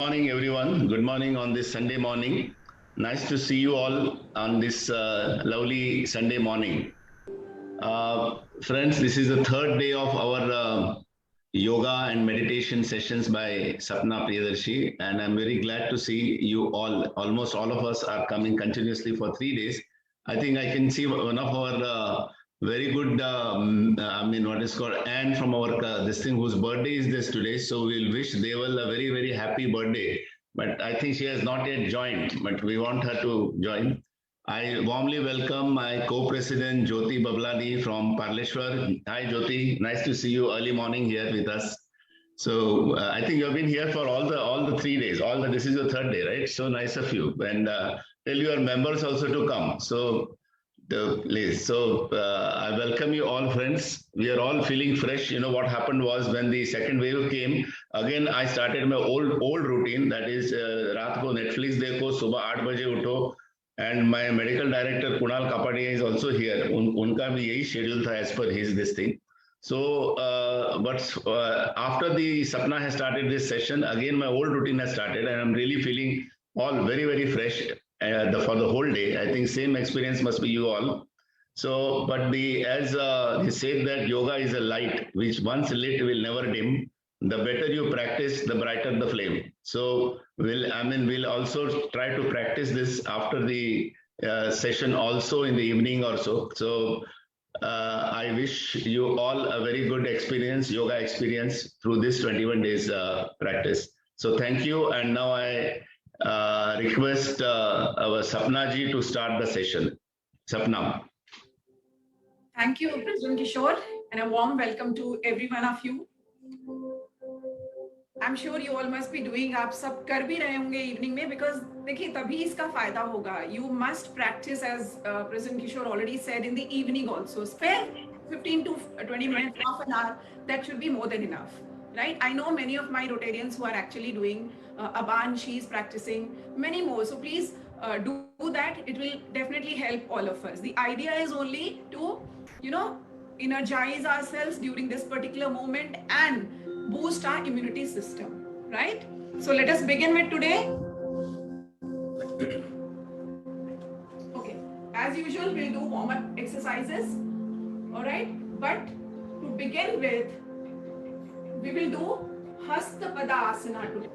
Morning, everyone. Good morning on this Sunday morning. Nice to see you all on this lovely Sunday morning. Friends, this is the third day of our yoga and meditation sessions by Sapna Priyadarshi, and I'm very glad to see you all. Almost all of us are coming continuously for 3 days. I think I can see one of our very good, what is called Anne from our this thing whose birthday is this today. So we'll wish Deval a very, very happy birthday. But I think she has not yet joined, but we want her to join. I warmly welcome my co-president Jyoti Bablani from Parleshwar. Hi Jyoti, nice to see you early morning here with us. So I think you've been here for all the 3 days. This is your third day, right? So nice of you, and tell your members also to come. So please. So I welcome you all, friends. We are all feeling fresh. You know what happened was when the second wave came. Again, I started my old routine. That is, रात को Netflix देखो, सुबह 8 बजे उठो. And my medical director Kunal Kapadia is also here. उनका भी यही schedule था as per his this thing. So, after the Sapna has started this session, again my old routine has started, and I'm really feeling all very, very fresh for the whole day. I think same experience must be you all. So, but as he said that yoga is a light which once lit will never dim. The better you practice, the brighter the flame. So we'll also try to practice this after the session also in the evening or so. So I wish you all a very good experience, yoga experience through this 21 days practice. So thank you. And now I request our Sapna ji to start the session. Sapna. Thank you, President Kishore, and a warm welcome to every one of you. I'm sure you all must be doing, आप सब कर भी रहे होंगे evening में, because देखिए तभी इसका फायदा होगा. You must practice, as President Kishore already said, in the evening also. Spare 15 to 20 minutes, half an hour, that should be more than enough. Right? I know many of my Rotarians who are actually doing, Aban, she's practicing, many more. So please do that. It will definitely help all of us. The idea is only to, energize ourselves during this particular moment and boost our immunity system, right? So let us begin with today. Okay, as usual, we'll do warm-up exercises, all right? But to begin with, we will do Hastha Asana today,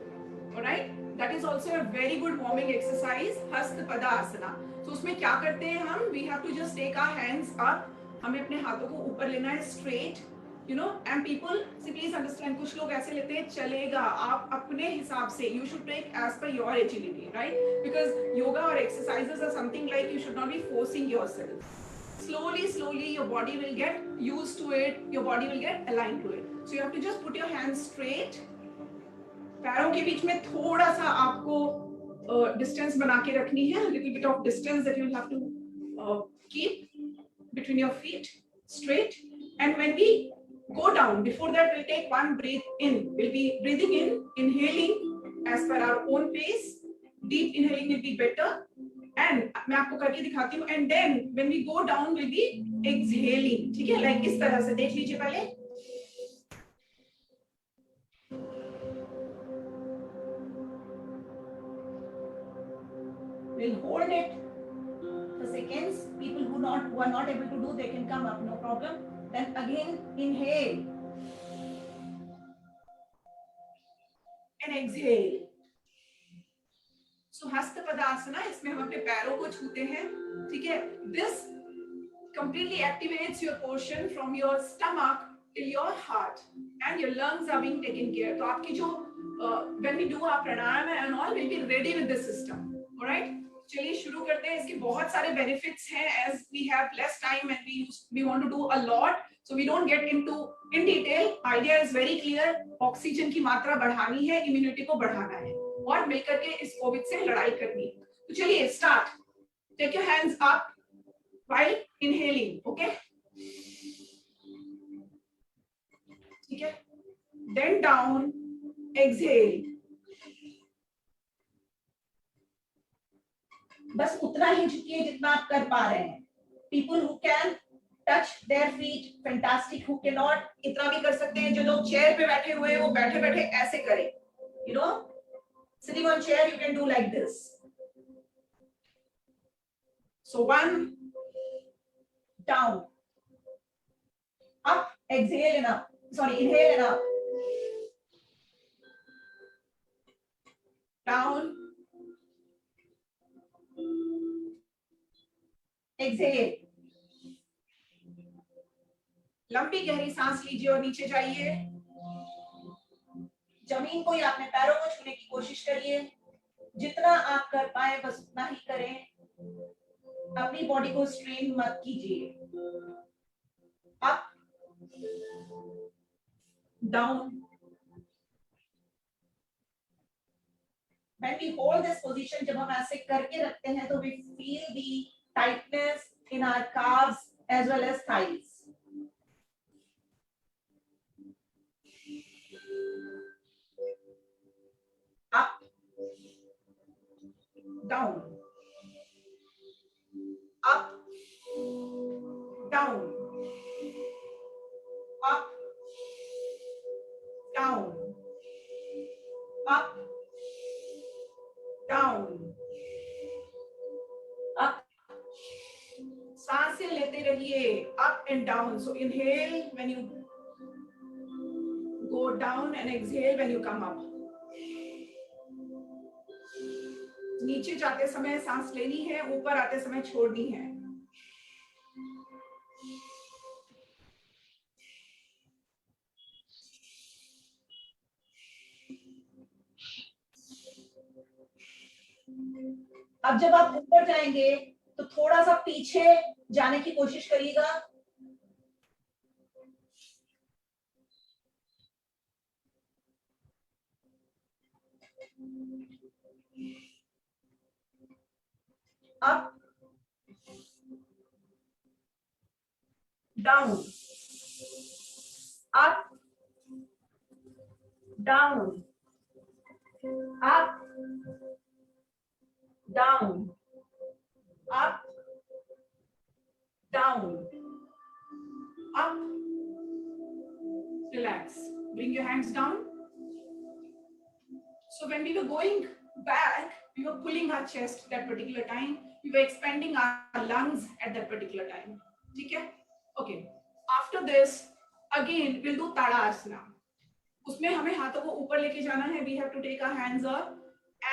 all right? That is also a very good warming exercise, Hastha Asana. So उसमें क्या करते हैं हम? We have to just take our hands up. हमें अपने हाथों को ऊपर लेना है straight, and people, see, please understand, कुछ लोग ऐसे लेते हैं, चलेगा, आप अपने हिसाब से, you should take as per your agility, right? Because yoga or exercises are something like you should not be forcing yourself. Slowly, your body will get used to it, your body will get aligned to it. So you have to just put your hands straight. पैरों के बीच में थोड़ा सा आपको distance बना के रखनी है, a little bit of distance that you will have to keep between your feet, straight. And when we go down, before that we'll take one breath in. We'll be breathing in, inhaling as per our own pace. Deep inhaling will be better. And मैं आपको करके दिखाती हूँ. And then when we go down, we'll be exhaling. ठीक है? Like इस तरह से देख लीजिए पहले. We'll hold it for seconds. People who are not able to do, they can come up, no problem. Then again inhale and exhale. So Hastha Padasana, इसमें हम अपने पैरों को छूते हैं, ठीक है? This completely activates your portion from your stomach till your heart, and your lungs are being taken care. तो आपकी जो when we do our pranayama and all, we'll be ready with the system. All right? चलिए शुरू करते हैं. इसके बहुत सारे benefits हैं, as we have less time and we want to do a lot, so we don't get into in detail. Idea is very clear. Oxygen की मात्रा बढ़ानी है, immunity को बढ़ाना है, और मिलकर के इस कोविड से लड़ाई करनी है. तो चलिए start. Take your hands up while inhaling, okay? ठीक है? Then down, exhale. बस उतना ही झुकिए जितना आप कर पा रहे हैं. People who can touch their feet, fantastic. Who cannot, इतना भी कर सकते हैं. जो लोग चेयर पे बैठे हुए हैं, वो बैठे बैठे ऐसे करें. Sitting on chair, you can do like this. So 1, down, up, exhale and up. Sorry, inhale and up. Down, exhale. लंबी गहरी सांस लीजिए और नीचे जाइए. जमीन को या अपने पैरों को छूने की कोशिश करिए. जितना आप कर पाए बस उतना ही करें. अपनी बॉडी को स्ट्रेन मत कीजिए. Up, down. When we hold this position, जब हम ऐसे करके रखते हैं तो we feel the tightness in our calves as well as thighs. Up, down, up, down, up, down, up, down, up. सांसें लेते रहिए. Up and down. So inhale when you go down and exhale when you come up. नीचे जाते समय सांस लेनी है, ऊपर आते समय छोड़नी है. अब जब आप ऊपर जाएंगे तो थोड़ा सा पीछे जाने की कोशिश करिएगा. Up, down, up, down, up, down, up, down, up. Relax. Bring your hands down. So when we were going back, we were pulling our chest that particular time. We were expanding our lungs at that particular time. Okay? Okay. After this, again, we'll do Tadasana. उसमें हमें हाथों को ऊपर लेके जाना है. We have to take our hands up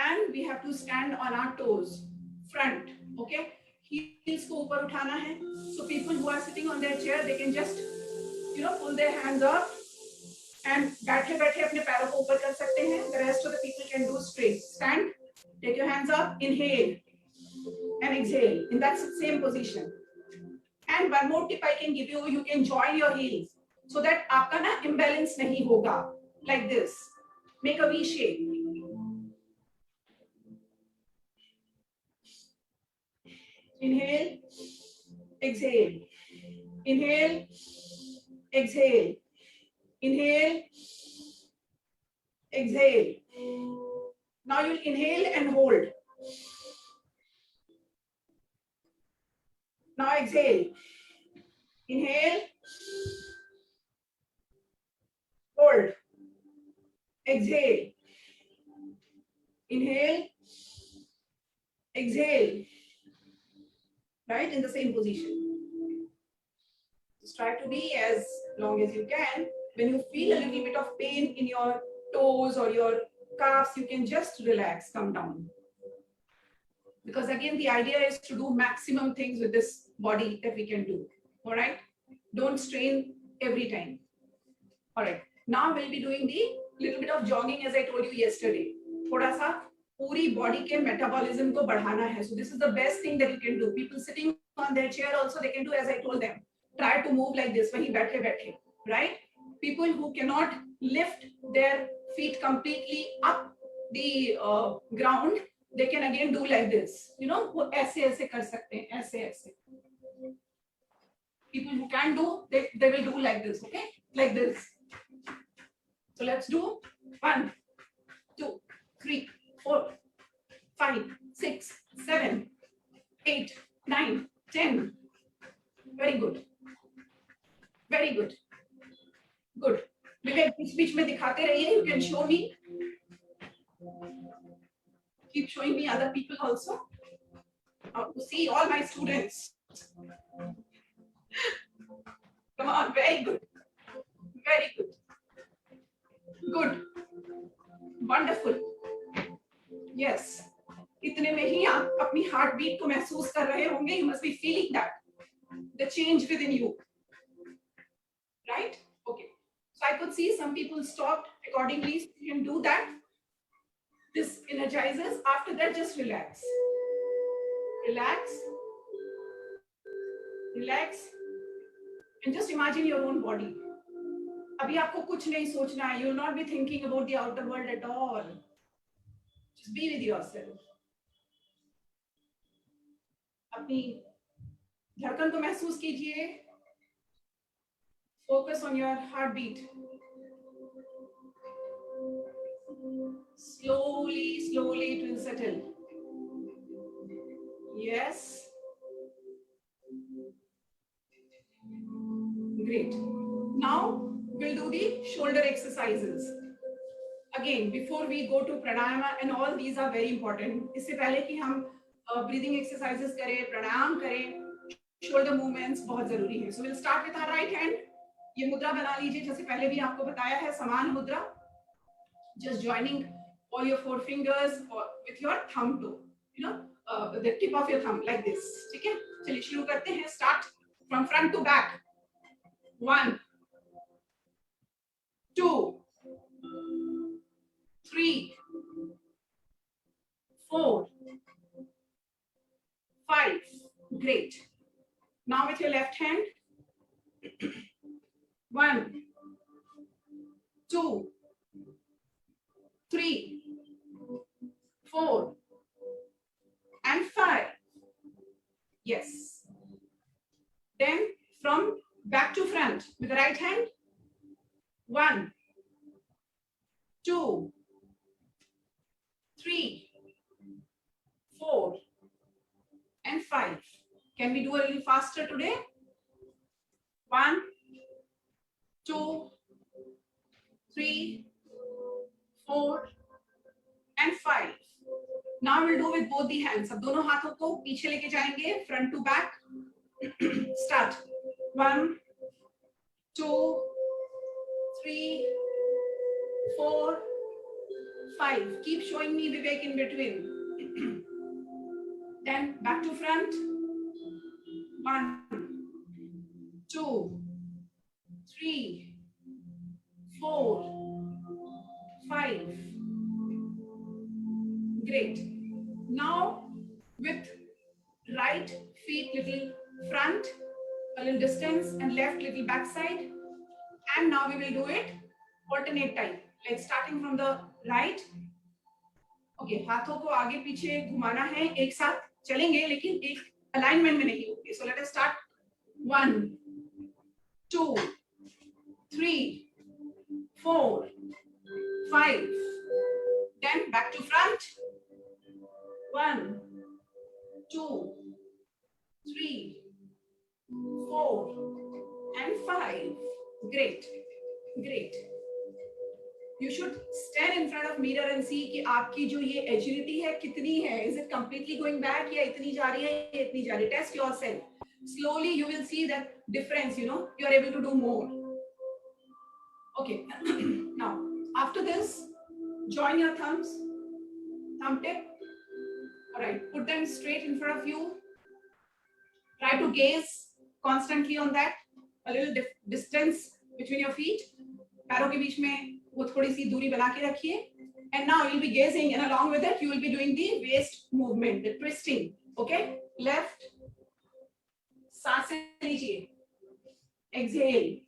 and we have to stand on our toes, front. Okay? Heels को ऊपर उठाना है. So people who are sitting on their chair, they can just, pull their hands up and बैठे बैठे अपने पैरों को ऊपर कर सकते हैं. The rest of the people can do straight. Stand. Take your hands up. Inhale and exhale in that same position. And one more tip I can give you, you can join your heels so that आपका ना imbalance नहीं होगा. Like this. Make a V shape. Inhale, exhale. Inhale, exhale. Inhale, exhale. Now you'll inhale and hold. Now exhale. Inhale, hold. Exhale. Inhale, exhale. Right, in the same position. Just try to be as long as you can. When you feel a little bit of pain in your toes or your calves, you can just relax, come down. Because again, the idea is to do maximum things with this body that we can do. All right? Don't strain every time. All right. Now we'll be doing the little bit of jogging as I told you yesterday. थोड़ा सा पूरी body के metabolism को बढ़ाना है. So this is the best thing that you can do. People sitting on their chair also, they can do as I told them. Try to move like this. वहीं बैठे बैठे. Right? People who cannot lift their feet completely up the ground, they can again do like this. वो ऐसे ऐसे कर सकते हैं. ऐसे ऐसे. People who can do, they will do like this. Okay? Like this. So let's do 1, 2, 3, 4, 5, 6, 7, 8, 9, 10. Very good. Very good. Good. विवेक बीच बीच में दिखाते रहिए. You can show me. Keep showing me other people also. See all my students. Come on, very good. Very good. Good. Wonderful. Yes. इतने में ही आप अपनी heart beat को महसूस कर रहे होंगे. You must be feeling that. The change within you. Right? Okay. So I could see some people stopped accordingly. So you can do that. This energizes. After that, just relax. Relax. Relax. And just imagine your own body. अभी आपको कुछ नहीं सोचना है. You will not be thinking about the outer world at all. Just be with yourself. अपनी धड़कन को महसूस कीजिए. Focus on your heartbeat. Slowly, slowly it will settle. Yes. Great. Now we'll do the shoulder exercises. Again, before we go to pranayama, and all these are very important. इससे पहले कि हम breathing exercises करें, प्राणायाम करें, shoulder movements बहुत जरूरी है. So we'll start with our right hand. ये मुद्रा बना लीजिए जैसे पहले भी आपको बताया है, समान मुद्रा. Just joining all your four fingers or with your thumb toe, you know, the tip of your thumb like this. ठीक है? चलिए शुरू करते हैं. Start from front to back. 1, 2, 3, 4, 5. Great. Now with your left hand. 1, 2, 3, 4, and 5. Yes. Then from back to front with the right hand. 1, 2, 3, 4, and 5. Can we do a little faster today? 1, 2, 3, 4, and 5. Now we'll do with both the hands. अब दोनों हाथों को पीछे लेके जाएंगे, front to back. Start. 1, 2, 3, 4, 5. Keep showing me Vivek in between. Then back to front. 1, 2, 3, 4, 5. Great. Now with right feet little front, a little distance, and left little back side. And now we will do it alternate type, like starting from the right. Okay, हाथों को आगे पीछे घुमाना है, एक साथ चलेंगे लेकिन एक alignment में नहीं होंगे. So let us start. 1, 2, 3, 4, 5. Then back to front. 1, 2, 3, 4, and 5. Great. Great. You should stand in front of mirror and see कि आपकी जो ये agility है कितनी है. Is it completely going back या इतनी जा रही है या इतनी जा रही है? Test yourself. Slowly you will see that difference. You know, you are able to do more. Okay. Now after this, join your thumbs, thumb tip. All right, put them straight in front of you. Try to gaze constantly on that. A little distance between your feet. पैरों के बीच में वो थोड़ी सी दूरी बना के रखिए. And now you'll be gazing, and along with it, you will be doing the waist movement, the twisting. Okay, left. सांसें लीजिए. Exhale.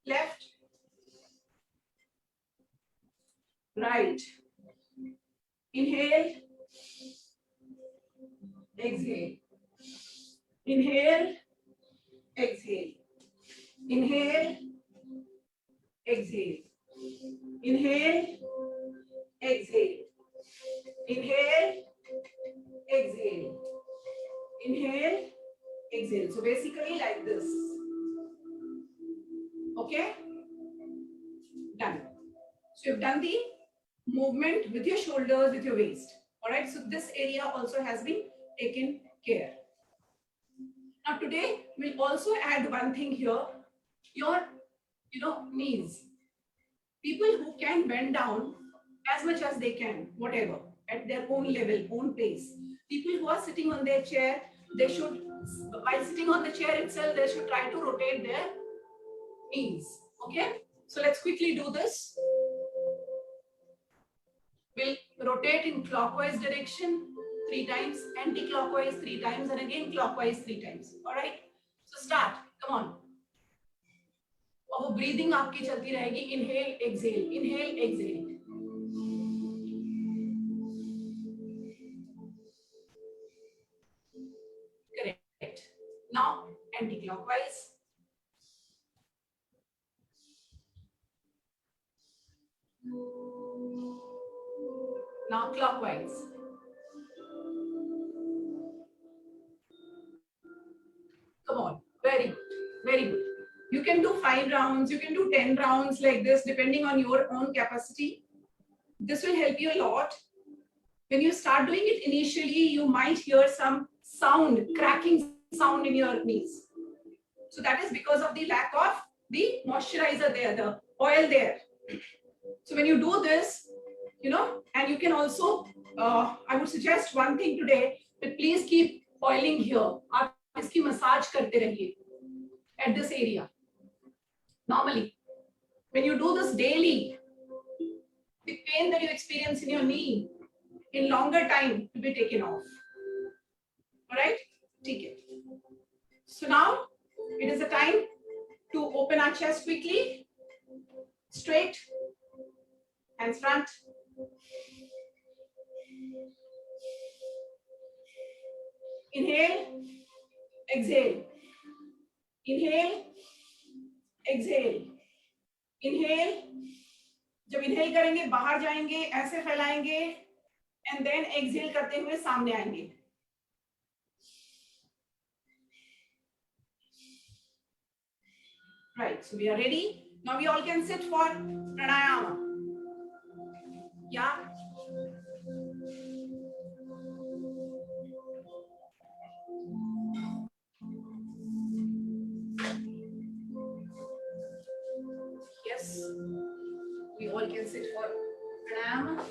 Left. Right. Inhale. Exhale. Inhale. Exhale. Inhale. Exhale. Inhale. Exhale. Inhale. Exhale. Inhale. Exhale. So basically like this. Okay? Done. So you've done the movement with your shoulders, with your waist. All right, so this area also has been taken care. Now today we'll also add one thing here, your knees. People who can bend down as much as they can, whatever, at their own level, own pace. People who are sitting on their chair, they should, while sitting on the chair itself, they should try to rotate their knees. Okay, so let's quickly do this. We'll rotate in clockwise direction 3 times, anti-clockwise 3 times, and again clockwise 3 times. All right, so start. Come on. और वो breathing आपकी चलती रहेगी. Inhale, exhale, inhale, exhale. Correct. Now anti-clockwise. Now clockwise. Come on. Very good. Very good. You can do 5 rounds, you can do 10 rounds like this, depending on your own capacity. This will help you a lot. When you start doing it initially, you might hear some sound, cracking sound in your knees. So that is because of the lack of the moisturizer there, the oil there. So when you do this, and you can also, I would suggest one thing today, that please keep oiling here. आप इसकी massage करते रहिए at this area. Normally, when you do this daily, the pain that you experience in your knee in longer time will be taken off. All right, take it. So now it is the time to open our chest quickly, straight, hands front. Inhale, exhale. Inhale, exhale. Inhale. जब inhale करेंगे बाहर जाएंगे, ऐसे फैलाएंगे, and then exhale करते हुए सामने आएंगे. Right, so we are ready. Now we all can sit for pranayama. Yeah. Yes, we all can sit for pranayama.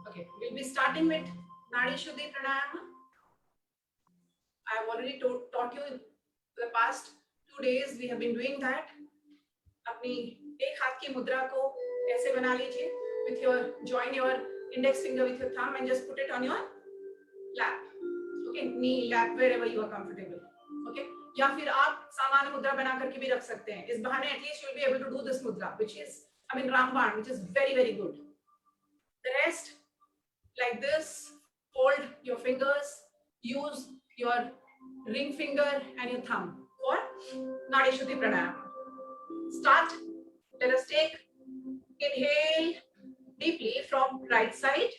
Okay, we'll be starting with Nadi Shuddhi Pranayama. I have already taught you in the past 2 days. We have been doing that. अपनी एक हाथ की मुद्रा को ऐसे बना लीजिए. With your join your index finger with your thumb and just put it on your lap. Okay, knee, lap, wherever you are comfortable. Okay. या फिर आप सामान्य मुद्रा बना करके भी रख सकते हैं. इस बहाने at least you will be able to do this mudra, which is, Ramban, which is very, very good. The rest, like this, fold your fingers, use your ring finger and your thumb for Nadi Shuddhi Pranayama. Start. Let us take, inhale deeply from right side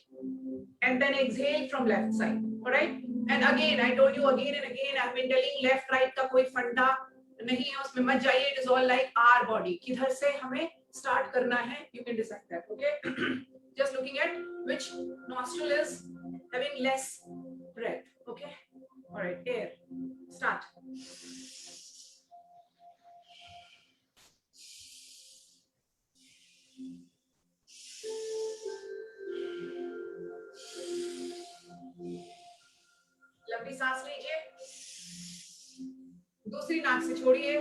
and then exhale from left side. All right. And again, I told you again and again, I've been telling left right का कोई फंडा नहीं है, उसमें मत जाइए. It is all like our body. किधर से हमें start करना है? You can decide that. Okay. Just looking at which nostril is having less breath. Okay. All right. Air. Start. लंबी सांस लीजिए. दूसरी नाक से छोड़िए.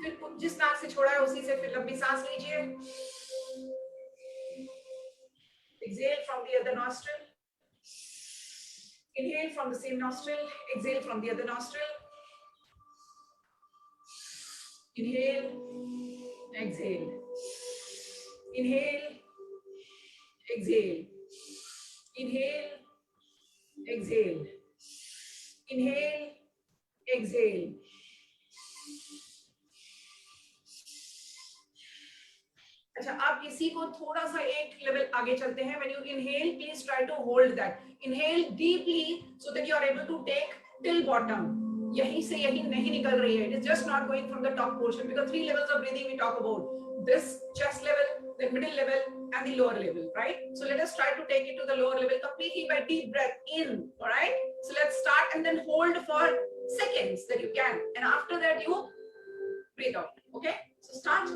फिर जिस नाक से छोड़ा है उसी से फिर लंबी सांस लीजिए. Exhale from the other nostril. Inhale from the same nostril. Exhale from the other nostril. Inhale. Exhale. Inhale. Exhale. Inhale. Exhale. Inhale. Exhale. अच्छा, आप इसी को थोड़ा सा एक लेवल आगे चलते हैं. When you inhale, please try to hold that. Inhale deeply so that you are able to take till bottom. यहीं से यहीं नहीं निकल रही है. It is just not going from the top portion, because 3 levels of breathing we talk about. This chest level, the middle level, and the lower level, right? So let us try to take it to the lower level completely by deep breath in. All right. So let's start and then hold for seconds that you can, and after that you breathe out. Okay. So start.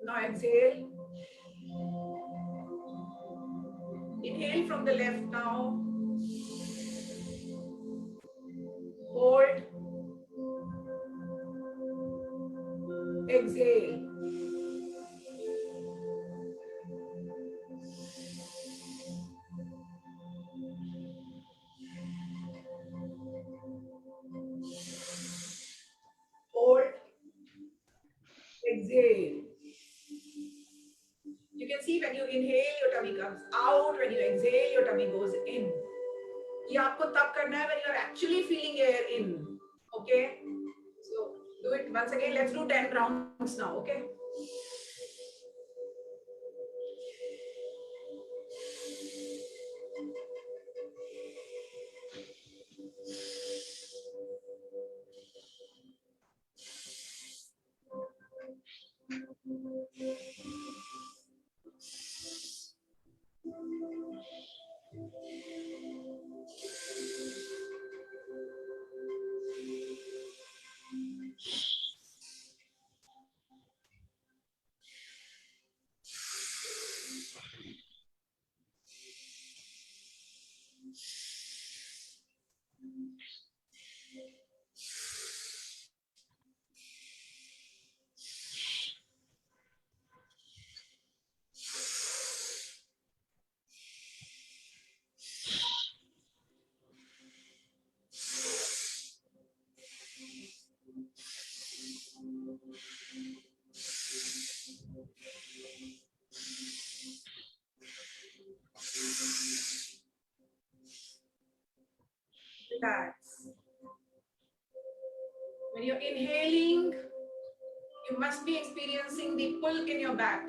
Now exhale. Inhale from the left now. Hold. Exhale. Hold. Exhale. You can see when you inhale, your tummy comes out. When you exhale, your tummy goes in. ये आपको तब करना है when you are actually feeling air in. Okay. So do it once again. Let's do 10 rounds now. Okay. Relax. When you're inhaling, you must be experiencing the pull in your back.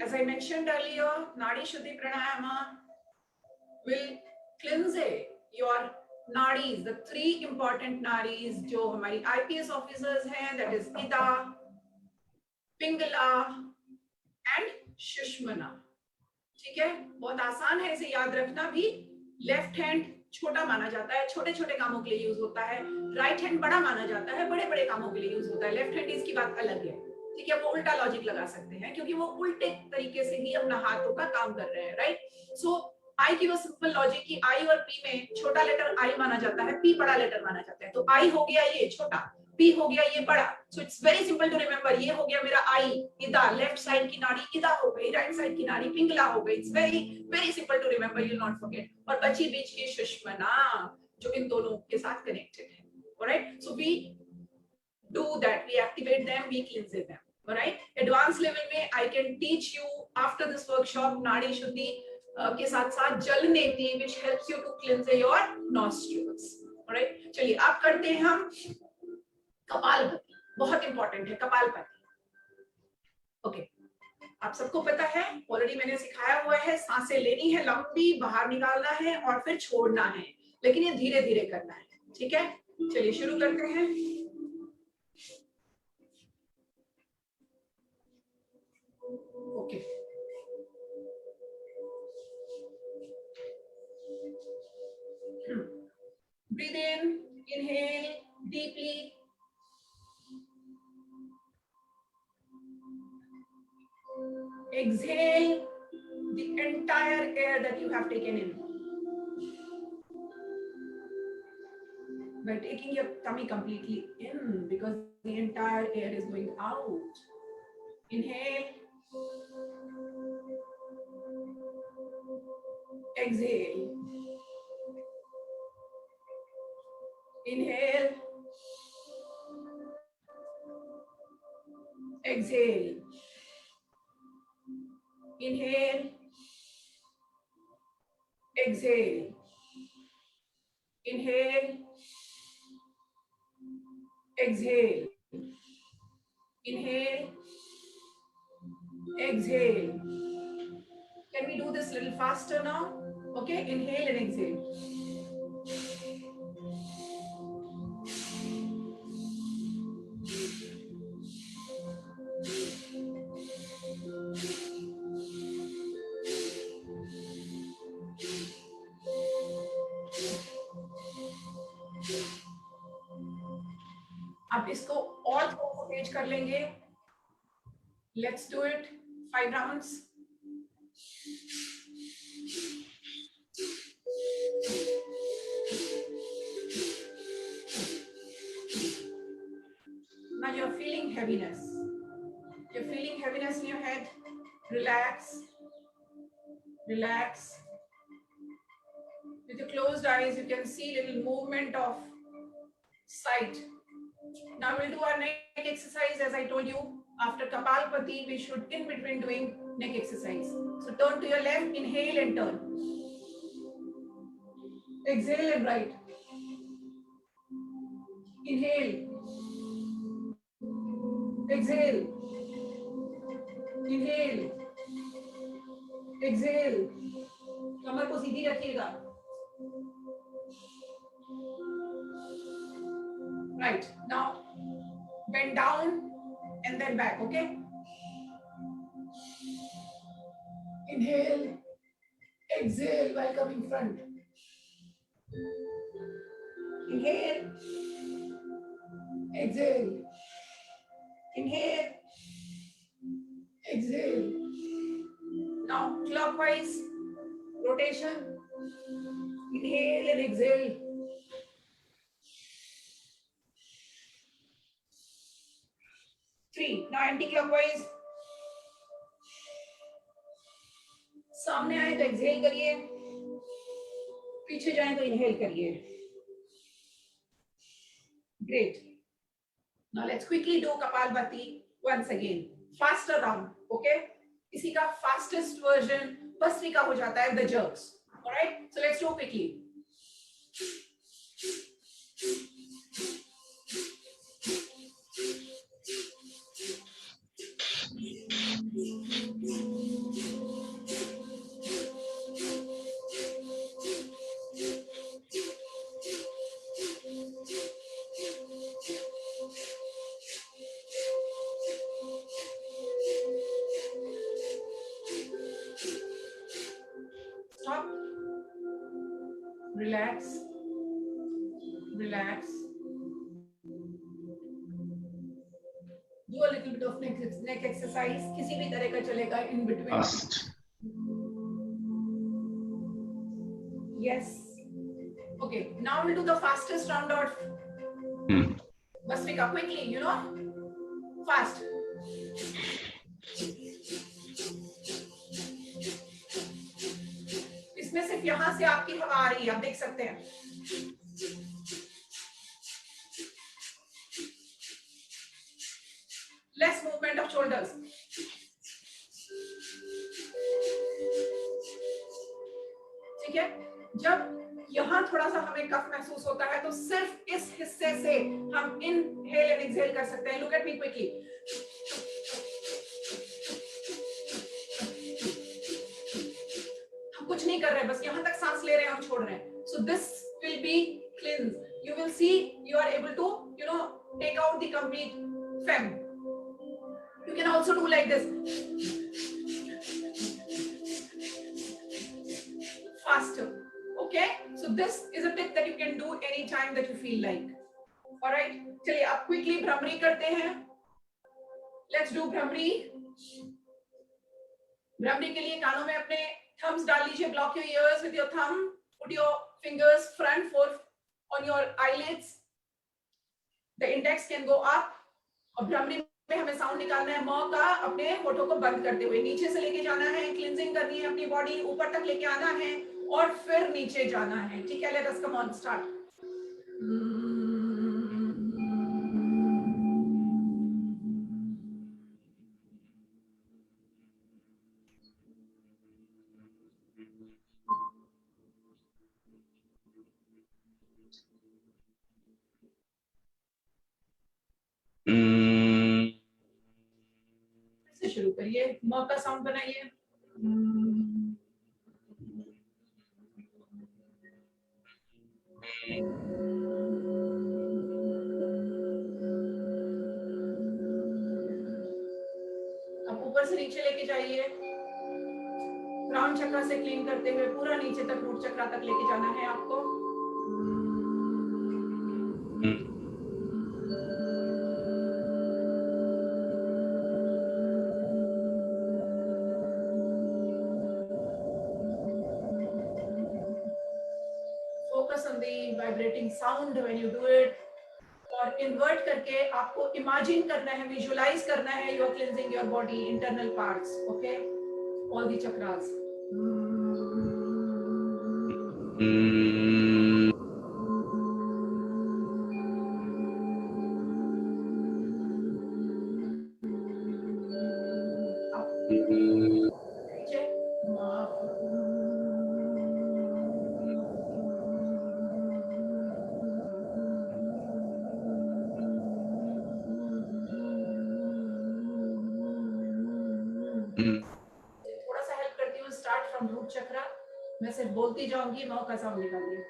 As I mentioned earlier, Nadi Shuddhi Pranayama will cleanse your nadis, the 3 important nadis जो हमारी IPS officers हैं, that is Ida, Pingala and Shushmana. ठीक है, बहुत आसान है इसे याद रखना भी. लेफ्ट हैंड छोटा माना जाता है, छोटे छोटे कामों के लिए यूज होता है. राइट हैंड बड़ा माना जाता है, बड़े बड़े कामों के लिए यूज होता है. लेफ्ट हैंड इसकी बात अलग है. ठीक है, वो उल्टा लॉजिक लगा सकते हैं क्योंकि वो उल्टे तरीके से ही अपना हाथों का काम कर रहे हैं. राइट. सो आई की वो सिंपल लॉजिक की आई और पी में छोटा लेटर आई माना जाता है, पी बड़ा लेटर माना जाता है. तो आई हो गया ये छोटा, पी हो गया ये बड़ा. So it's very simple to remember. ये हो गया मेरा आई, इदा, लेफ्ट साइड की नाड़ी इदा हो गई, राइट साइड की नाड़ी पिंगला हो गई. It's very very simple to remember, you not forget. और बची बीच की सुषुम्ना जो इन दोनों के साथ कनेक्टेड है. Alright. So we do that, we activate them, we cleanse them. All right. Advanced level में I can teach you after this workshop नाड़ी शुद्धि के साथ साथ जल नेति which helps you to cleanse your nostrils. All right. चलिए आप करते हैं हम कपालभाति. बहुत इंपॉर्टेंट है कपालभाति. ओके. आप सबको पता है, ऑलरेडी मैंने सिखाया हुआ है. सांसें लेनी है लंबी, बाहर निकालना है और फिर छोड़ना है, लेकिन ये धीरे धीरे करना है. ठीक है. चलिए शुरू करते हैं. Okay. Breathe in, inhale deeply. Exhale the entire air that you have taken in. By taking your tummy completely in, because the entire air is going out. Inhale. Exhale. Inhale. Exhale. Inhale. Exhale. Inhale. Exhale. Inhale. exhale. Can we do this a little faster now? Okay, inhale and exhale. आप इसको और थोड़ा सा तेज कर लेंगे. Let's do it. 5 rounds. Now you're feeling heaviness. You're feeling heaviness in your head. Relax. Relax. With your closed eyes, you can see little movement of sight. Now we'll do our neck exercise as I told you. After Kapalpati, we should in between doing neck exercise. So turn to your left, inhale and turn. Exhale and right. Inhale. Exhale. Inhale. Exhale. कमर को सीधी रखिएगा. Right. Now bend down and then back, okay? Inhale. Exhale while coming front. Inhale. Exhale. Inhale. Exhale. Now clockwise rotation. Inhale and exhale. 3. Now anti-clockwise. सामने आए तो exhale करिए, पीछे जाए तो inhale करिए. Great. Now let's quickly do Kapalbhati once again. Faster round, okay? इसी का fastest version Bhastrika हो जाता है, the jerks. All right? So let's do quickly. Stop. Relax. Relax. Do a little bit of neck exercise. किसी भी तरह का चलेगा in between. Fast. Yes. Okay. Now we'll do the fastest round of Bhastrika quickly. You know, fast. इसमें सिर्फ यहाँ से आपकी हवा आ रही है, आप देख सकते हैं. Less movement of shoulders. ठीक है? जब यहाँ थोड़ा सा हमें कफ महसूस होता है तो सिर्फ इस हिस्से से हम इनहेल एंड एक्सहेल कर सकते हैं. Look at me quickly. हम कुछ नहीं कर रहे, बस यहाँ तक सांस ले रहे हैं और छोड़ रहे हैं. So this will be cleanse. You will see you are able to, you know, take out the complete phlegm. You can also do like this. Faster. Okay? So this is a tip that you can do anytime that you feel like. All right? चलिए अब quickly Bhramari करते हैं. Let's do Bhramari. Bhramari के लिए कानों में अपने thumbs डाल लीजिए. Block your ears with your thumb. Put your fingers front, forth on your eyelids. The index can go up. और भ्रमरी में हमें साउंड निकालना है म का, अपने होठों को बंद करते हुए नीचे से लेके जाना है. क्लींजिंग करनी है अपनी बॉडी, ऊपर तक लेके आना है और फिर नीचे जाना है. ठीक है? Let us come on start. से शुरू करिए, म का साउंड बनाइए। अब ऊपर से नीचे लेके जाइए, क्राउन चक्र से क्लीन करते हुए पूरा नीचे तक रूट चक्र तक लेके जाना है आपको। Focus on the vibrating sound when you do it. और इन्वर्ट करके आपको इमेजिन करना है, विजुअलाइज करना है, you are cleansing your body internal parts, okay, all the chakras. थोड़ा सा हेल्प करती हूँ, स्टार्ट फ्रॉम रूट चक्र, मैं सिर्फ बोलती जाऊंगी, म का साउंड निकालिए।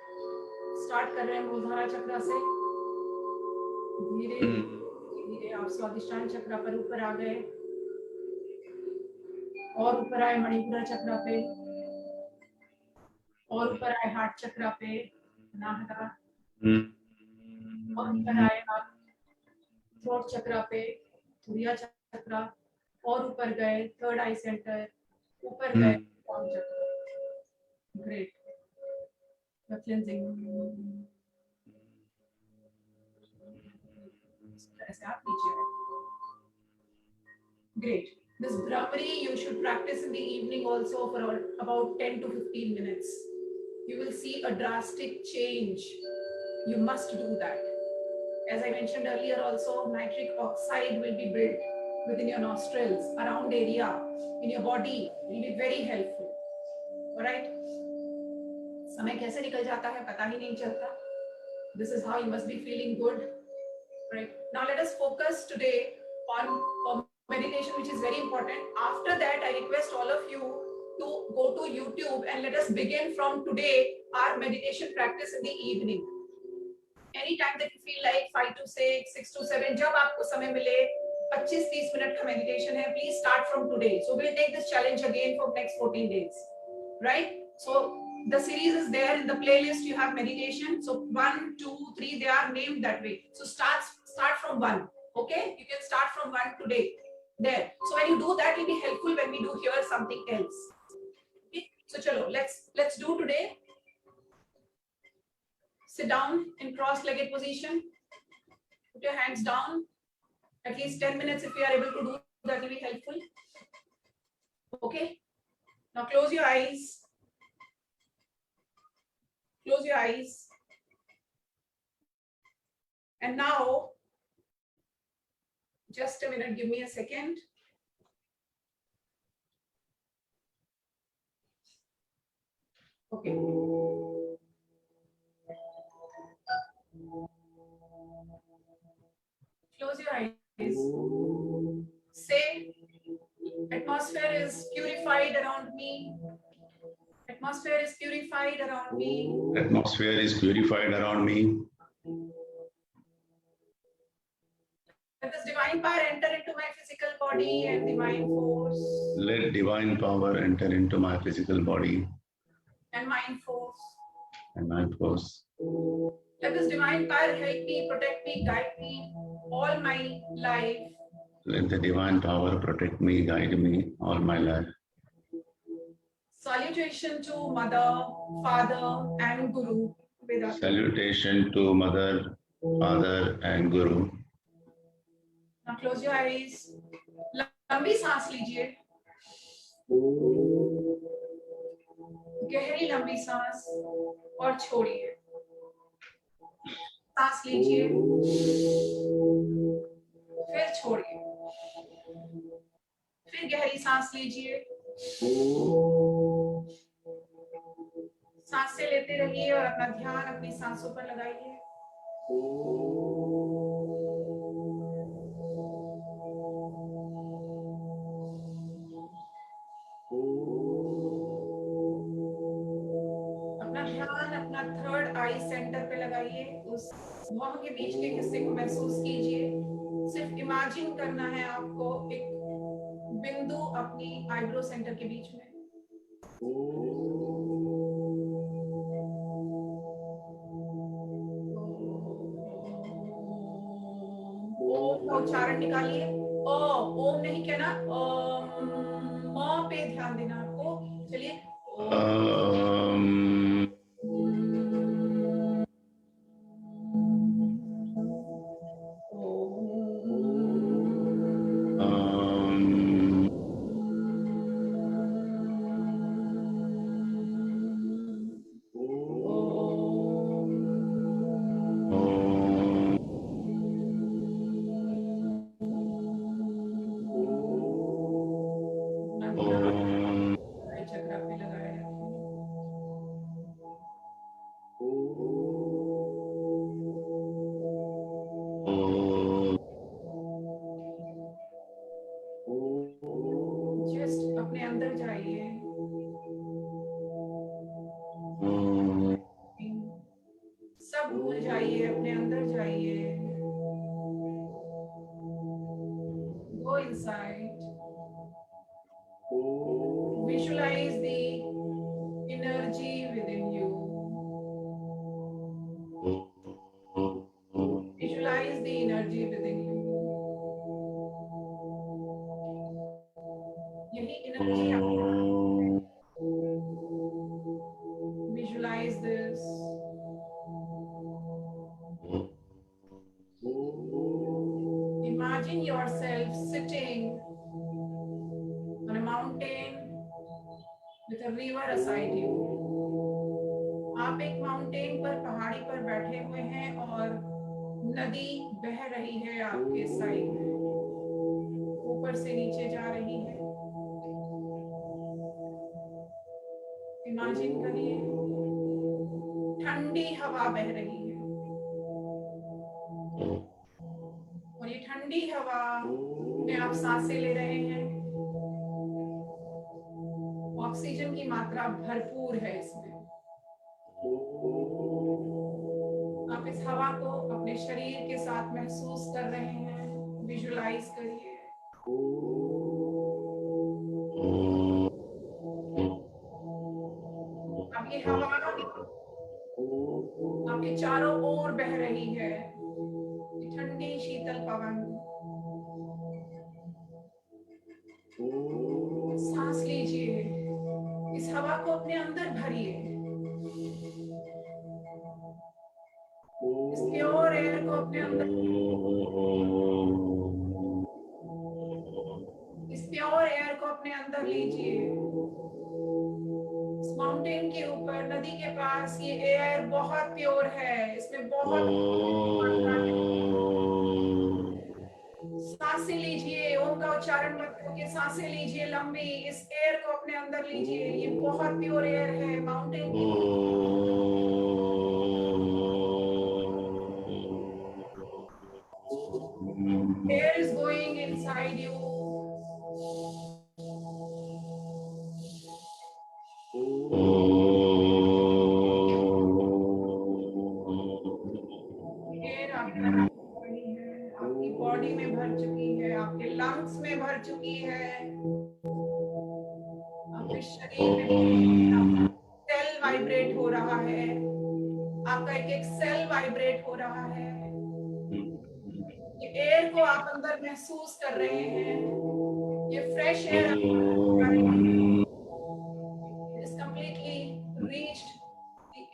स्टार्ट कर रहे हैं मूलाधार चक्र से, धीरे धीरे आप स्वादिष्टान चक्र पर ऊपर आ गए और ऊपर आए मणिपुरा चक्र पे और ऊपर आए हार्ट चक्र पे, नाहदा, और ऊपर आए आप थ्रोट चक्र पे, तुरिया चक्र, और ऊपर गए थर्ड आई सेंटर, ऊपर गए चक्र। ग्रेट, क्लींजिंग ऐसे आप नीचे आए। Great. This Brahmari you should practice in the evening also for about 10 to 15 minutes. You will see a drastic change. You must do that. As I mentioned earlier also, nitric oxide will be built within your nostrils, around area, in your body. It will be very helpful. Alright? समय कैसे निकल जाता है पता ही नहीं चलता. This is how you must be feeling good. Right. Now let us focus today on meditation, which is very important. After that, I request all of you to go to YouTube and let us begin from today our meditation practice in the evening. Anytime that you feel like 5 to 6, 6 to 7, जब आपको समय मिले, 25-30 minute का meditation है, please start from today. So we'll take this challenge again for next 14 days. Right? So the series is there in the playlist. You have meditation. So 1, 2, 3, they are named that way. So start from 1. Okay, you can start from 1 today. There. So when you do that, it will be helpful when we do hear something else. Okay. So chalo, let's do today. Sit down in cross-legged position. Put your hands down. At least 10 minutes if you are able to do that will be helpful. Okay. Now close your eyes. Close your eyes. And now, just a minute, give me a second. Okay. Close your eyes. Say, atmosphere is purified around me. Atmosphere is purified around me. Atmosphere is purified around me. Let this divine power enter into my physical body and divine force. Let divine power enter into my physical body and mind force. and mind force. Let this divine power help me, protect me, guide me all my life. Let the divine power protect me, guide me all my life. Salutation to Mother, Father, and Guru. Vedanta. Salutation to Mother, Father, and Guru. Now close your eyes. लंबी सांस लीजिए. गहरी लंबी सांस और छोड़िए. सांस लीजिए. फिर छोड़िए. फिर गहरी सांस लीजिए. सांसें लेते रहिए और अपना ध्यान अपनी सांसों पर लगाइए. ध्यान अपना थर्ड आई सेंटर पे लगाइए, उस भौं के बीच के हिस्से को महसूस कीजिए। सिर्फ इमेजिन करना है आपको एक बिंदु अपनी आईब्रो सेंटर के बीच में। ओम का उच्चारण निकालिए। ओम नहीं कहना, म पे ध्यान देना आपको। चलिए, चक्र पे लगाए रखें। जस्ट अपने अंदर जाइए, सब भूल जाइए, अपने अंदर जाइए। Go inside. Visualize the energy within you. Visualize the energy within you. यही एनर्जी आपको, visualize this. Imagine yourself sitting on a mountain with a river aside you. आप एक माउंटेन पर, पहाड़ी पर बैठे हुए हैं और नदी बह रही है आपके साइड में, ऊपर से नीचे जा रही है। इमेजिन करिए, ठंडी हवा बह रही है और ये ठंडी हवा में आप सांसें ले रहे हैं। ऑक्सीजन की मात्रा भरपूर है इसमें। आप इस हवा को अपने शरीर के साथ महसूस कर रहे हैं। विजुलाइज करिए। अब ये हवा आपके चारों ओर बह रही है, ठंडी शीतल पवन। सांस लीजिए, इस हवा को अपने अंदर भरिए। इस प्योर एयर को अपने अंदर, इस प्योर एयर को अपने अंदर लीजिए। इस माउंटेन के ऊपर, नदी के पास ये एयर बहुत प्योर है, इसमें बहुत सांसें लीजिए। ओम का उच्चारण मत करके सांसें लीजिए लंबी। इस एयर को अपने अंदर लीजिए, ये बहुत प्योर एयर है माउंटेन की। Air is going inside you. Air आपकी बॉडी में भर चुकी है, आपके लंग्स में भर चुकी है, आपके शरीर में सेल वाइब्रेट हो रहा है, आपका एक एक सेल वाइब्रेट हो रहा है। ये एयर को आप अंदर महसूस कर रहे हैं। ये fresh air is completely reached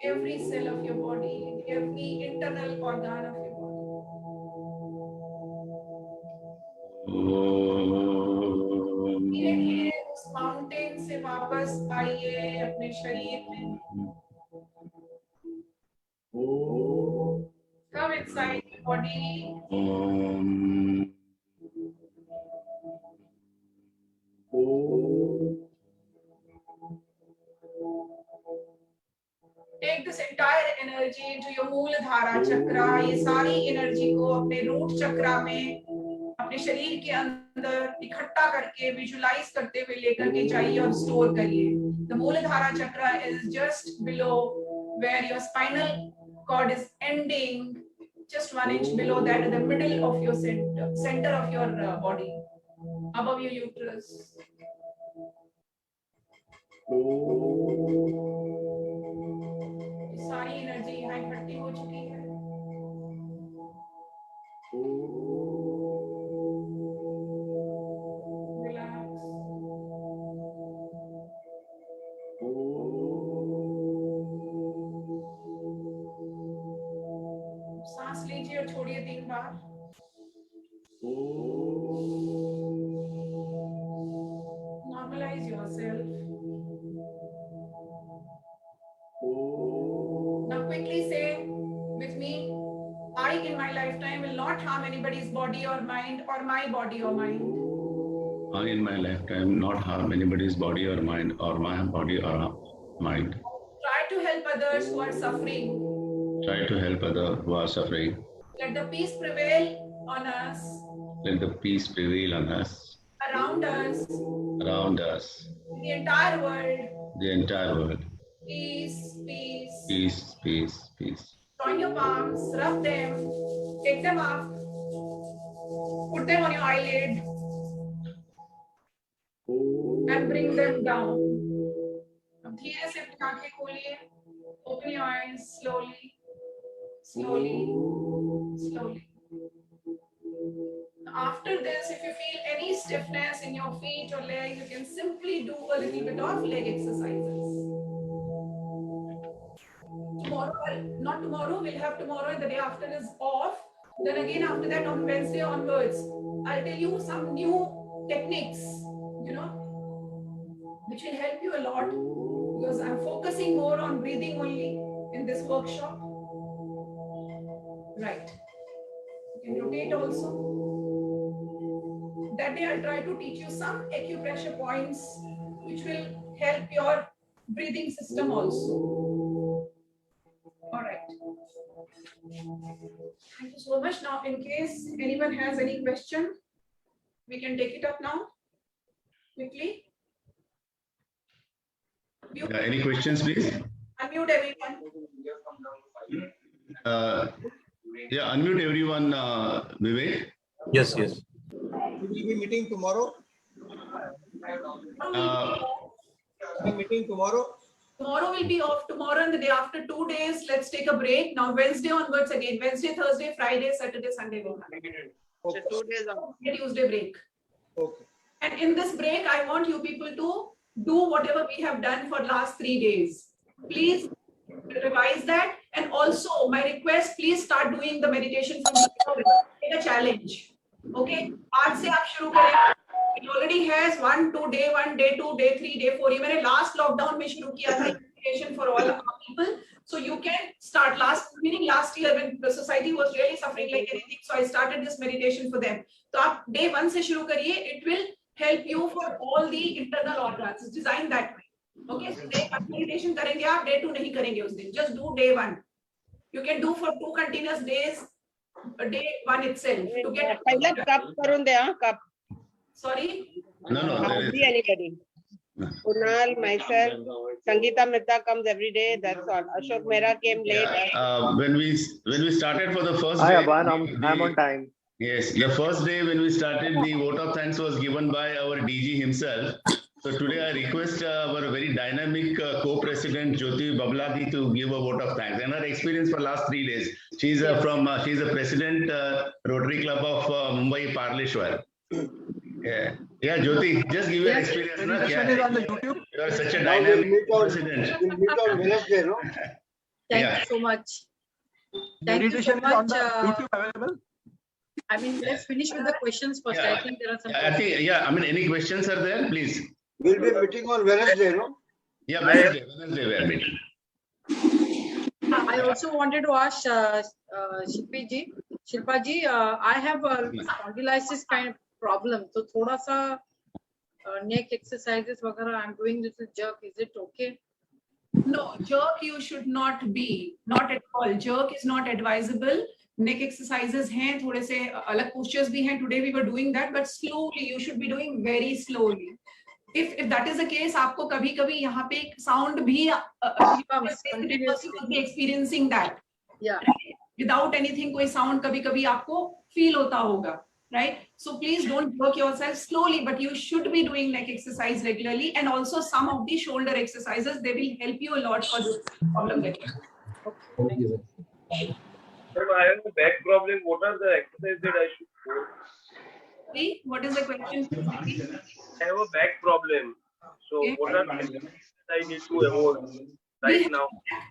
every cell of your body, every internal organ of your body. धीरे-धीरे उस माउंटेन से वापस आइए अपने शरीर में। Come inside your body. Take this entire energy into your मूलधारा चक्रा। ये सारी एनर्जी को अपने रूट चक्रा में, अपने शरीर के अंदर इकट्ठा करके, विजुलाइज करते हुए लेकर के जाइए और स्टोर करिए। The Muladhara chakra is just below where your spinal cord is ending, just 1 inch below that, in the middle of your center of your body, above your uterus. सारी एनर्जी यहाँ इकट्ठी हो चुकी है. Relax. सांस लीजिए और छोड़िए 3 बार. Normalize yourself. Now quickly say with me, I in my lifetime will not harm anybody's body or mind, or my body or mind. I in my lifetime not harm anybody's body or mind, or my body or mind. Try to help others who are suffering. Try to help others who are suffering. Let the peace prevail on us. Let the peace prevail on us. Around us. Around us. The entire world. The entire world. Peace, peace. Peace, peace, peace. Join your palms, rub them, take them up, put them on your eyelid, and bring them down. अब धीरे से अपनी आंखें खोलिए. Open your eyes slowly, slowly, slowly. After this, if you feel any stiffness in your feet or legs, you can simply do a little bit of leg exercises. Tomorrow, not tomorrow, we'll have tomorrow and the day after is off. Then again after that on Wednesday onwards, I'll tell you some new techniques, which will help you a lot, because I'm focusing more on breathing only in this workshop. Right. You can rotate also. That day I'll try to teach you some acupressure points which will help your breathing system also. All right. Thank you so much. Now, in case anyone has any question, we can take it up now quickly. Any questions, please? Unmute everyone. Unmute everyone, Vivek. Yes, yes. We will be meeting tomorrow. Meeting tomorrow. Tomorrow will be off. Tomorrow and the day after, 2 days. Let's take a break. Now Wednesday onwards again. Wednesday, Thursday, Friday, Saturday, Sunday. Okay. 2 days on. Tuesday break. Okay. And in this break, I want you people to do whatever we have done for last 3 days. Please revise that. And also, my request, please start doing the meditation for me. Take a challenge. Okay? आज से आप शुरू करें. It already has 1, 2, day 1, day 2, day 3, day 4. ये मैंने last lockdown में शुरू किया था meditation for all our people. So you can start meaning last year when the society was really suffering like anything. So I started this meditation for them. तो आप day 1 से शुरू करिए. It will help you for all the internal organs. It's designed that way. Okay? So day 1 meditation करेंगे आप, day 2 नहीं करेंगे उस दिन. Just do day 1. You can do for 2 continuous days. Day 1 itself to get. पहले कब करूँ दे हाँ कब? Sorry. No. Hardly anybody. Kunal, myself, Sangeeta Mehta comes every day. That's all. Ashok Mehra came late. When we started for the first Hi, day. Aban, I'm on time. Yes, the first day when we started, the vote of thanks was given by our DG himself. So today I request our very dynamic co-president Jyoti Babladi to give a vote of thanks and her experience for last 3 days. She's a president Rotary Club of Mumbai Parleshwar. Yeah, Jyoti, just give your experience. Meditation is on the YouTube. You are such a dynamic president. We'll meet on Wednesday, no? Thank Yeah. you so much. Thank you so Meditation is on much. the YouTube available. I mean, let's finish with the questions first. Yeah. I think there are some. I think, any questions are there, please? We'll be meeting on Wednesday, no? Yeah, Wednesday we are meeting. I also wanted to ask Shilpa ji, I have a spondylitis kind of problem. So thoda sa neck exercises वगैरह I'm doing little jerk. Is it okay? No, jerk you should not be. Not at all. Jerk is not advisable. Neck exercises हैं, थोड़े से अलग postures भी हैं. Today we were doing that, but slowly. You should be doing very slowly. if that is the case, आपको कभी कभी यहाँ पे साउंड भी continuously. experiencing that Yeah. without anything, कोई sound कभी कभी आपको feel होता होगा, right? So please don't work yourself slowly, but you should be doing neck exercise regularly, and also some of the shoulder exercises. They will help you a lot for this problem that you have. Sir, I have a back problem. What are the exercises that I should do? See, what is the question? I have a back problem. So Okay. what are the exercises I need to avoid right now?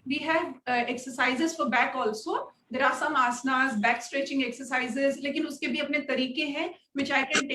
We have exercises for back also. There are some asanas, back stretching exercises, लेकिन उसके भी अपने तरीके हैं, which I can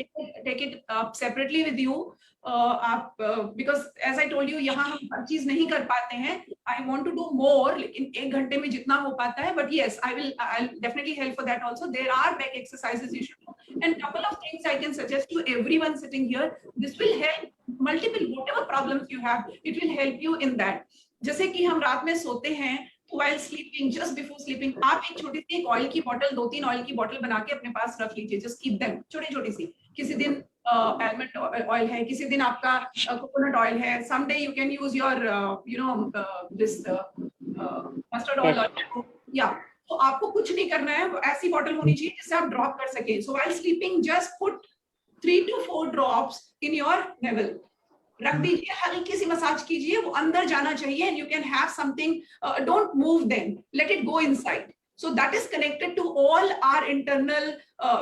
take it separately with you. आप because as I told you, यहाँ हम हर चीज नहीं कर पाते हैं. I want to do more, लेकिन एक घंटे में जितना हो पाता है. But yes, I'll definitely help for that also. There are back exercises you should do, and couple of things I can suggest to everyone sitting here. This will help multiple whatever problems you have. It will help you in that. जैसे कि हम रात में सोते हैं, while sleeping, just before sleeping, आप एक छोटी सी एक ऑयल की बोतल, 2-3 ऑयल की बोतल बना के अपने पास रख लीजिए. Just keep them, छोटी छोटी सी. किसी दिन almond oil है, किसी दिन आपका coconut oil है. Someday you can use your this mustard oil. Yeah. तो आपको कुछ नहीं करना है, ऐसी बोतल होनी चाहिए जिससे आप ड्रॉप कर सके. So while sleeping, just put 3 to 4 drops in your navel. रख दीजिए, हल्की सी मसाज कीजिए, वो अंदर जाना चाहिए, and you can have something, don't move them, let it go inside. So that is connected to all our internal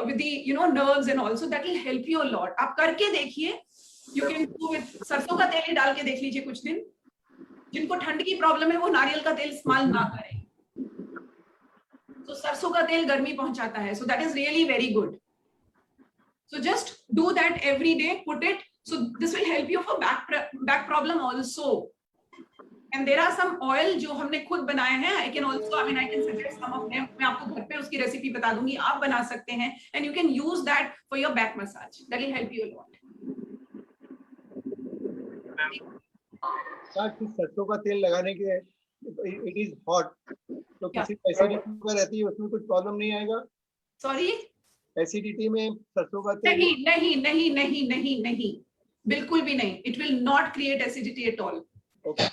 with the nerves and also that will help you a lot. आप करके देखिए, you can do with सरसों का तेल ही डाल के देख लीजिए कुछ दिन. जिनको ठंड की प्रॉब्लम है वो नारियल का तेल इस्तेमाल ना करें. तो सरसों का तेल गर्मी पहुंचाता है. So that is really very good. So just do that every day, put it. So this will help you for back problem also. And there are some oil जो हमने खुद बनाए हैं. I can suggest some of them. मैं आपको घर पे उसकी रेसिपी बता दूंगी, आप बना सकते हैं. And you can use that for your back massage. That will help you a lot. सरसों का तेल लगाने के it is hot. तो किसी एसिडिटी में रहती है, उसमें कुछ प्रॉब्लम नहीं आएगा? Sorry? एसिडिटी में सरसों का तेल नहीं, बिल्कुल भी नहीं. It will not create acidity at all. Okay.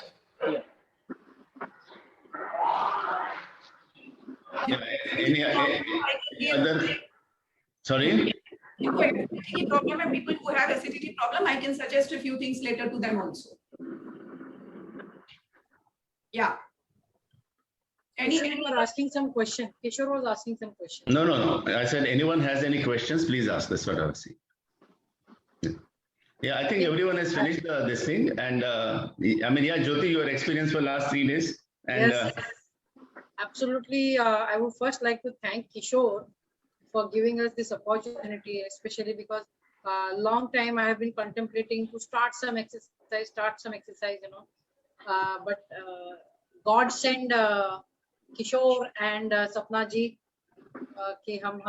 Any other? Sorry? Acidity problem and people who have acidity problem, I can suggest a few things later to them also. Yeah. Anyone were asking some question. Kishore was asking some question. No. I said anyone has any questions, please ask. That's what I was saying. Yeah, I think everyone has finished this thing. And Jyoti, your experience for last 3 days. And, Yes, absolutely. I would first like to thank Kishore for giving us this opportunity, especially because long time I have been contemplating to start some exercise, but God send Kishore and Sapna ji कि हम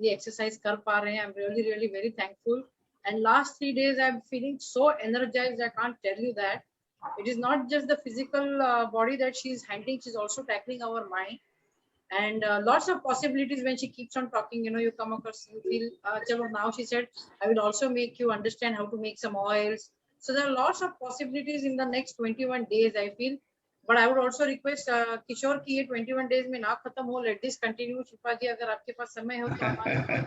ये exercise कर पा रहे हैं. I'm really very thankful. And last 3 days I'm feeling so energized. I can't tell you that. It is not just the physical body that she's handling, she's also tackling our mind. And lots of possibilities when she keeps on talking, you come across, you feel, now she said, I will also make you understand how to make some oils. So there are lots of possibilities in the next 21 days, I feel. But I would also request Kishore ki ye 21 days mein na khatam ho, let this continue. Shilpa ji, agar aapke paas samay ho, to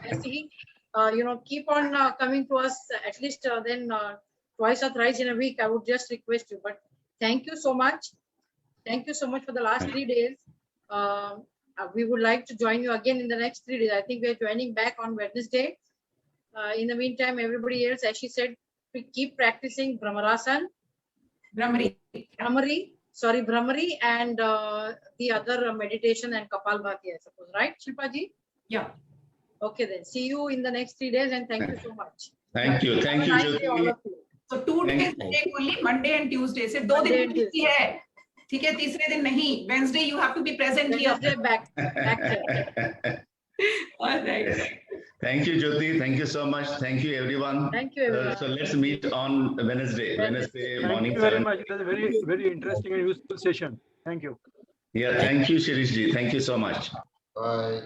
aise hi, keep on coming to us at least then twice or thrice in a week. I would just request you. But thank you so much. Thank you so much for the last 3 days. We would like to join you again in the next 3 days. I think we are joining back on Wednesday. In the meantime, everybody else, as she said, we keep practicing Bhramarasan. Bhramari and the other meditation and Kapalbhati, I suppose, right, Shilpa ji? Yeah. Okay then. See you in the next 3 days and thank you so much. Thank you, Jyoti. So 2 days only, Monday and Tuesday. सिर्फ 2 दिन छुट्टी है. ठीक है, तीसरे दिन नहीं. Wednesday you have to be present here. Wednesday back here. All right. Thank you, Jyoti. Thank you so much. Thank you, everyone. Thank you, everyone. So let's meet on Wednesday morning. Thank you very much. It was a very interesting and useful session. Thank you. Yeah, thank you, Shirish ji. Thank you so much. Bye.